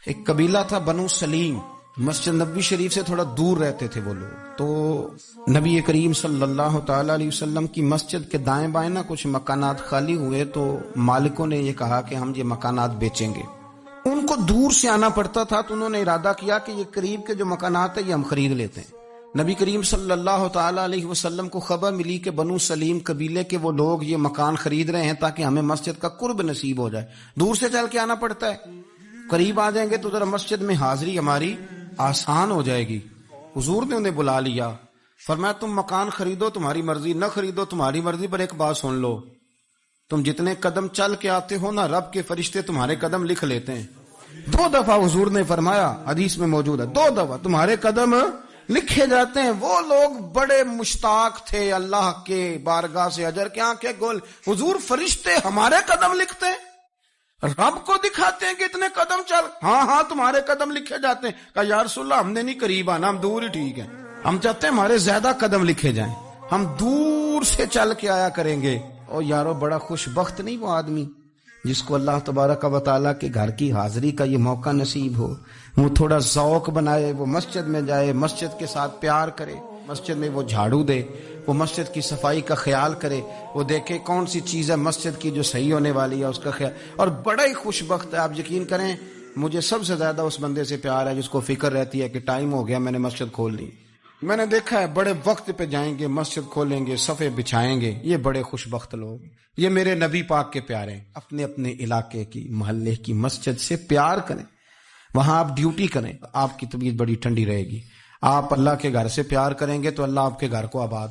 ایک قبیلہ تھا بنو سلیم، مسجد نبوی شریف سے تھوڑا دور رہتے تھے وہ لوگ. تو نبی کریم صلی اللہ تعالی علیہ وسلم کی مسجد کے دائیں بائیں نا کچھ مکانات خالی ہوئے، تو مالکوں نے یہ کہا کہ ہم یہ مکانات بیچیں گے. ان کو دور سے آنا پڑتا تھا، تو انہوں نے ارادہ کیا کہ یہ قریب کے جو مکانات ہیں یہ ہم خرید لیتے ہیں. نبی کریم صلی اللہ تعالی علیہ وسلم کو خبر ملی کہ بنو سلیم قبیلے کے وہ لوگ یہ مکان خرید رہے ہیں تاکہ ہمیں مسجد کا قرب نصیب ہو جائے. دور سے چل کے آنا پڑتا ہے، قریب آ جائیں گے تو ذرا مسجد میں حاضری ہماری آسان ہو جائے گی. حضور نے انہیں بلا لیا، فرمایا تم مکان خریدو تمہاری مرضی، نہ خریدو تمہاری مرضی، پر ایک بات سن لو، تم جتنے قدم چل کے آتے ہو نا، رب کے فرشتے تمہارے قدم لکھ لیتے ہیں. 2 دفعہ حضور نے فرمایا، حدیث میں موجود ہے، 2 دفعہ تمہارے قدم لکھے جاتے ہیں. وہ لوگ بڑے مشتاق تھے اللہ کے بارگاہ سے اجر کے آنکھیں گول. حضور فرشتے ہمارے قدم لکھتے ہیں، رب کو دکھاتے ہیں کہ اتنے قدم چل. ہاں تمہارے قدم لکھے جاتے ہیں. کہا یا رسول اللہ ہم نے نہیں قریب آنا، ہم دور ہی ٹھیک ہے، ہم چاہتے ہیں ہمارے زیادہ قدم لکھے جائیں، ہم دور سے چل کے آیا کریں گے. اور یارو بڑا خوش بخت نہیں وہ آدمی جس کو اللہ تبارک و تعالیٰ کے گھر کی حاضری کا یہ موقع نصیب ہو. وہ تھوڑا ذوق بنائے، وہ مسجد میں جائے، مسجد کے ساتھ پیار کرے، مسجد میں وہ جھاڑو دے، وہ مسجد کی صفائی کا خیال کرے، وہ دیکھے کون سی چیز ہے مسجد کی جو صحیح ہونے والی ہے اس کا خیال. اور بڑا ہی خوش بخت ہے. آپ یقین کریں مجھے سب سے زیادہ اس بندے سے پیار ہے جس کو فکر رہتی ہے کہ ٹائم ہو گیا میں نے مسجد کھول لی. میں نے دیکھا ہے بڑے وقت پہ جائیں گے، مسجد کھولیں گے، صفے بچھائیں گے. یہ بڑے خوش بخت لوگ، یہ میرے نبی پاک کے پیارے ہیں. اپنے اپنے علاقے کی محلے کی مسجد سے پیار کریں، وہاں آپ ڈیوٹی کریں، آپ کی طبیعت بڑی ٹھنڈی رہے گی. آپ اللہ کے گھر سے پیار کریں گے تو اللہ آپ کے گھر کو آباد